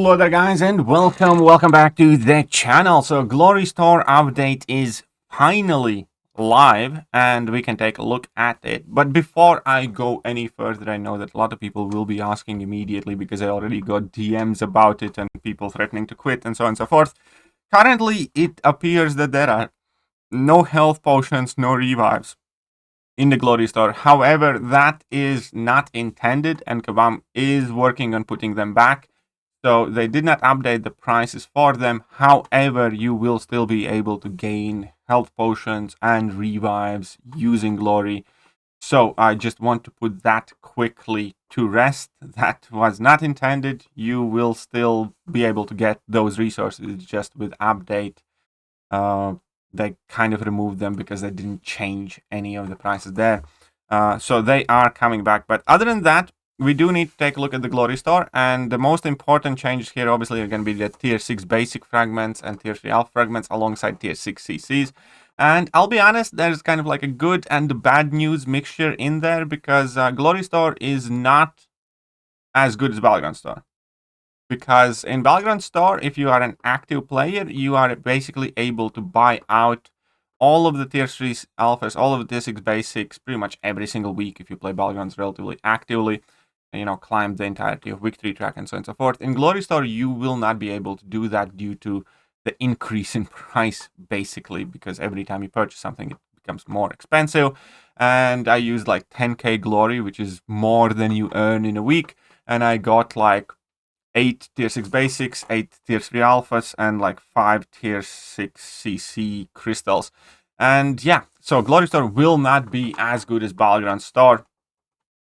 Hello there guys and welcome back to the channel. So Glory Store update is finally live and we can take a look at it. But before I go any further, I know that a lot of people will be asking immediately because I already got DMs about it and people threatening to quit and so on and so forth. Currently it appears that there are no health potions, no revives in the Glory Store. However, that is not intended and Kabam is working on putting them back. So they did not update the prices for them. However, you will still be able to gain health potions and revives using Glory. So I just want to put that quickly to rest. That was not intended. You will still be able to get those resources just with update. They kind of removed them because they didn't change any of the prices there. So they are coming back. But other than that, we do need to take a look at the Glory Store, and the most important changes here obviously are going to be the Tier 6 basic fragments and Tier 3 alpha fragments alongside Tier 6 CCs. And I'll be honest, there's kind of like a good and the bad news mixture in there because Glory Store is not as good as Battleground Store. Because in Battleground Store, if you are an active player, you are basically able to buy out all of the Tier 3 alphas, all of the Tier 6 basics, pretty much every single week if you play Battlegrounds relatively actively. You know, climb the entirety of victory track and so on and so forth. In Glory Store, you will not be able to do that due to the increase in price, basically, because every time you purchase something, it becomes more expensive. And I used like 10k Glory, which is more than you earn in a week. And I got like 8 Tier 6 basics, 8 Tier 3 alphas, and like 5 Tier 6 CC crystals. And yeah, so Glory Store will not be as good as Battleground Store,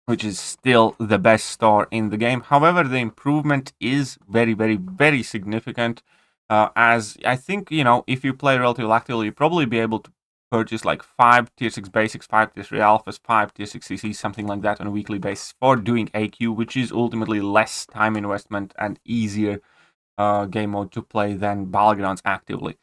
which is still the best store in the game. However, the improvement is very, very, very significant. As I think, you know, if you play relatively actively, you'll probably be able to purchase like 5 Tier 6 basics, 5 Tier 3 alphas, 5 Tier 6 CCs, something like that on a weekly basis for doing AQ, which is ultimately less time investment and easier game mode to play than Battlegrounds actively.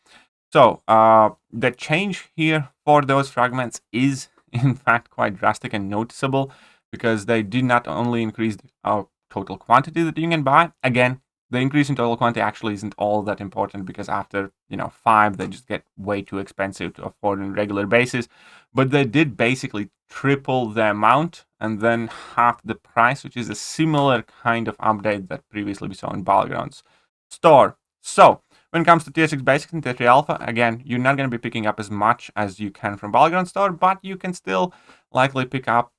So the change here for those fragments is in fact quite drastic and noticeable, because they did not only increase the total quantity that you can buy. Again, the increase in total quantity actually isn't all that important because after, 5, they just get way too expensive to afford on a regular basis. But they did basically triple the amount and then half the price, which is a similar kind of update that previously we saw in Battlegrounds Store. So when it comes to Tier 6 Basics and Tier 3 Alpha, again, you're not going to be picking up as much as you can from Battleground Store, but you can still likely pick up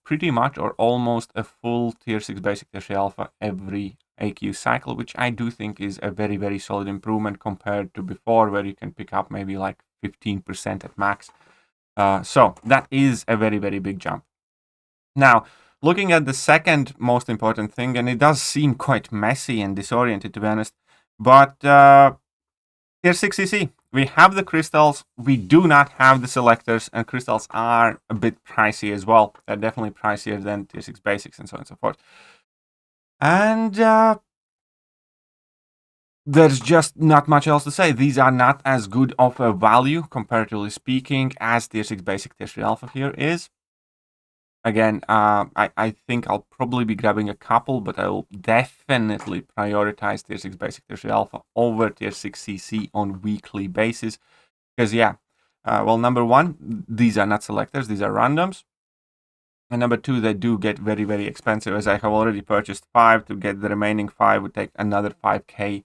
pretty much or almost a full Tier 6 Basic, Tier 3 Alpha every AQ cycle, which I do think is a very, very solid improvement compared to before, where you can pick up maybe like 15% at max. So that is a very, very big jump. Now, looking at the second most important thing, and it does seem quite messy and disoriented to be honest, but Tier 6 CC, we have the crystals, we do not have the selectors, and crystals are a bit pricey as well. They're definitely pricier than Tier 6 basics and so on and so forth. And there's just not much else to say. These are not as good of a value, comparatively speaking, as Tier 6 basic, Tier 3 alpha here is. Again, I think I'll probably be grabbing a couple, but I will definitely prioritize Tier 6 Basic, Tier 3 Alpha over Tier 6 CC on weekly basis. Because, yeah, well, number one, these are not selectors, these are randoms. And number two, they do get very, very expensive, as I have already purchased 5. To get the remaining 5 would take another 5k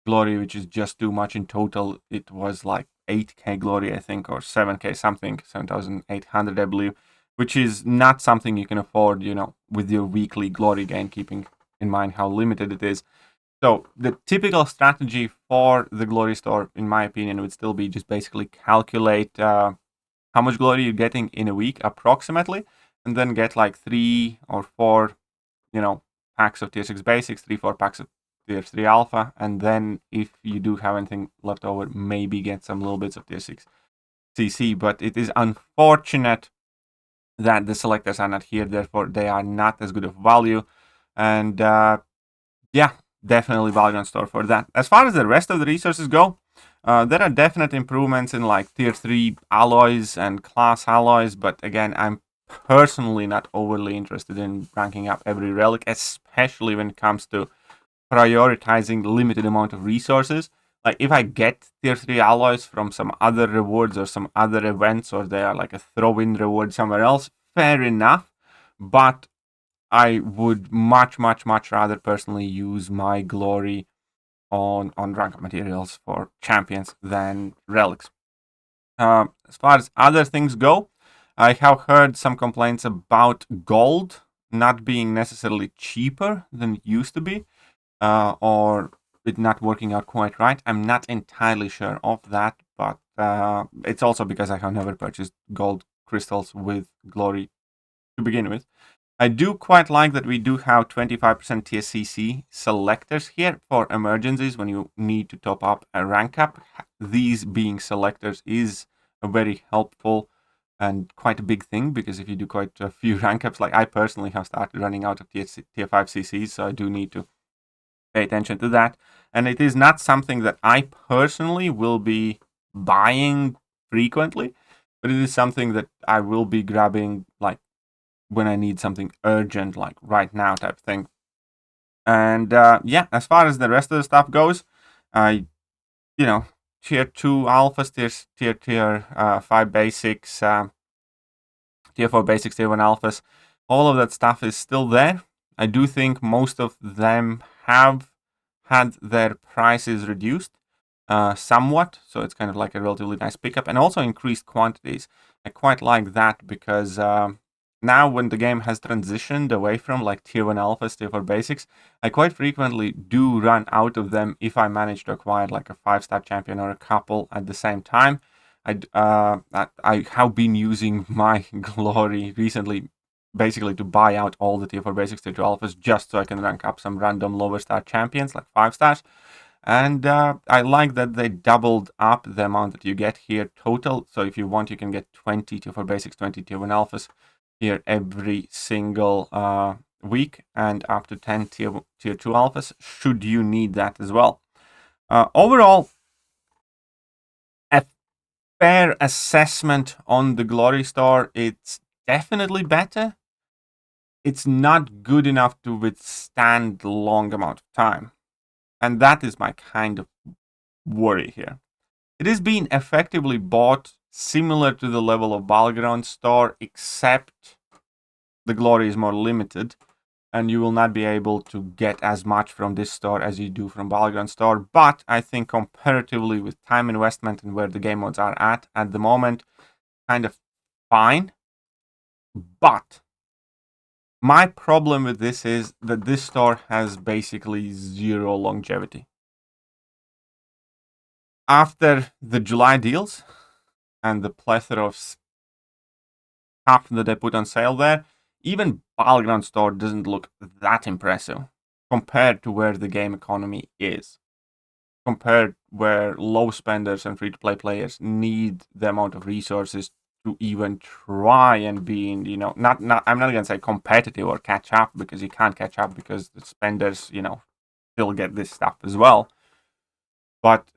Glory, which is just too much in total. It was like 8k Glory, I think, or 7k something, 7,800, I believe, which is not something you can afford, with your weekly Glory gain, keeping in mind how limited it is. So the typical strategy for the Glory Store, in my opinion, would still be just basically calculate how much Glory you're getting in a week, approximately, and then get like 3 or 4, packs of Tier 6 Basics, 3-4 packs of Tier 3 Alpha, and then if you do have anything left over, maybe get some little bits of Tier 6 CC. But it is unfortunate that the selectors are not here, therefore they are not as good of value. And yeah, definitely Battleground Store for that. As far as the rest of the resources go, there are definite improvements in like Tier 3 alloys and class alloys, but again, I'm personally not overly interested in ranking up every relic, especially when it comes to prioritizing limited amount of resources. Like if I get tier 3 alloys from some other rewards or some other events, or they are like a throw-in reward somewhere else, fair enough. But I would much rather personally use my glory on rank up materials for champions than relics. As far as other things go, I have heard some complaints about gold not being necessarily cheaper than it used to be, or it not working out quite right. I'm not entirely sure of that, but it's also because I have never purchased gold crystals with glory to begin with. I do quite like that we do have 25% TSCC selectors here for emergencies when you need to top up a rank up. These being selectors is a very helpful and quite a big thing, because if you do quite a few rank ups, like I personally have started running out of tier 5 CCs, so I do need to pay attention to that. And it is not something that I personally will be buying frequently, but it is something that I will be grabbing like when I need something urgent, like right now type thing. And yeah, as far as the rest of the stuff goes, I, tier 2 alphas, tier 5 basics, tier 4 basics, tier 1 alphas, all of that stuff is still there. I do think most of them have had their prices reduced somewhat, so it's kind of like a relatively nice pickup, and also increased quantities. I quite like that because now when the game has transitioned away from like tier 1 alphas, tier 4 basics, I quite frequently do run out of them if I manage to acquire like a 5-star champion or a couple at the same time. I have been using my glory recently basically to buy out all the tier 4 basics, tier 2 alphas, just so I can rank up some random lower star champions like 5 stars. And I like that they doubled up the amount that you get here total. So if you want, you can get 20 tier 4 basics, 20 tier 1 alphas here every single week, and up to 10 tier 2 alphas should you need that as well. Overall, a fair assessment on the Glory Store. It's definitely better. It's not good enough to withstand long amount of time, and that is my kind of worry here. It is being effectively bought similar to the level of Battleground Store, except the glory is more limited, and you will not be able to get as much from this store as you do from Battleground Store. But I think comparatively with time investment and where the game modes are at the moment, kind of fine. But my problem with this is that this store has basically zero longevity. After the July deals and the plethora of stuff that they put on sale there, even Battleground Store doesn't look that impressive compared to where the game economy is. Compared where low spenders and free-to-play players need the amount of resources to even try and be in, I'm not gonna say competitive or catch up, because you can't catch up because the spenders, still get this stuff as well. But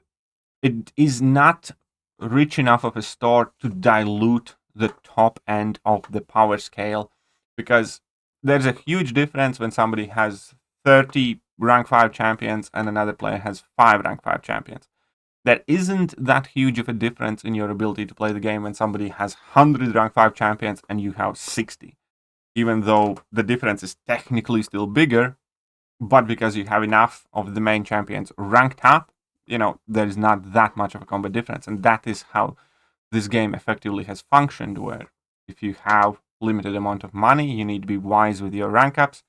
it is not rich enough of a store to dilute the top end of the power scale, because there's a huge difference when somebody has 30 rank 5 champions and another player has 5 rank 5 champions. There isn't that huge of a difference in your ability to play the game when somebody has 100 rank 5 champions and you have 60. Even though the difference is technically still bigger, but because you have enough of the main champions ranked up, there is not that much of a combat difference. And that is how this game effectively has functioned, where if you have limited amount of money, you need to be wise with your rank ups,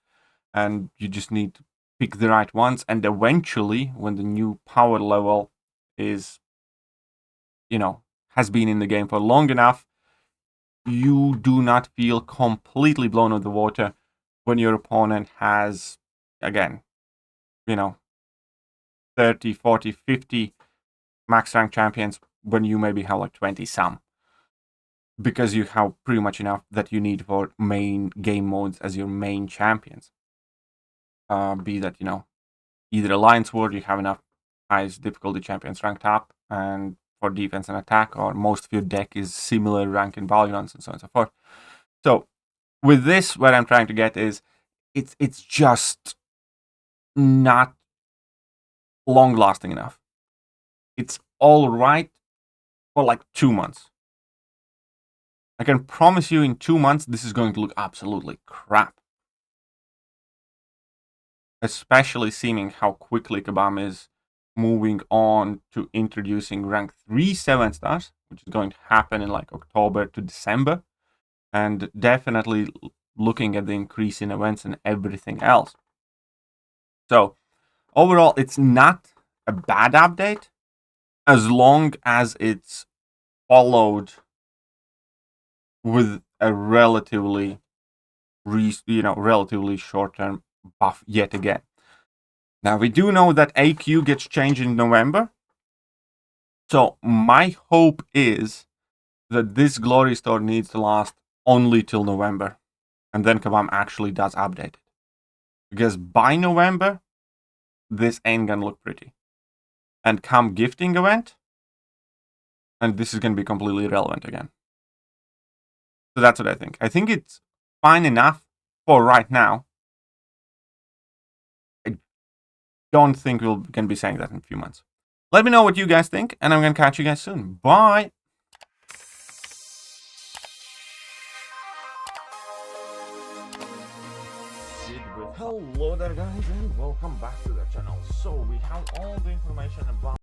and you just need to pick the right ones. And eventually, when the new power level is, has been in the game for long enough, you do not feel completely blown out of the water when your opponent has, again, 30, 40, 50 max rank champions when you maybe have like 20 some. Because you have pretty much enough that you need for main game modes as your main champions. Be that, either Alliance War, you have enough highest difficulty champions ranked up, and for defense and attack, or most of your deck is similar rank in Battlegrounds and so on and so forth. So with this, what I'm trying to get is, it's just not long-lasting enough. It's all right for like 2 months. I can promise you in 2 months, this is going to look absolutely crap. Especially seeing how quickly Kabam is moving on to introducing rank 3 7-stars, which is going to happen in like October to December. And definitely looking at the increase in events and everything else. So overall, it's not a bad update as long as it's followed with a relatively short-term buff yet again. Now we do know that AQ gets changed in November. So my hope is that this Glory Store needs to last only till November. And then Kabam actually does update it. Because by November, this ain't gonna look pretty. And come gifting event, and this is gonna be completely irrelevant again. So that's what I think. I think it's fine enough for right now. I don't think we're gonna be saying that in a few months. Let me know what you guys think, and I'm gonna catch you guys soon. Bye! Hello there guys, and welcome back to the channel. So we have all the information about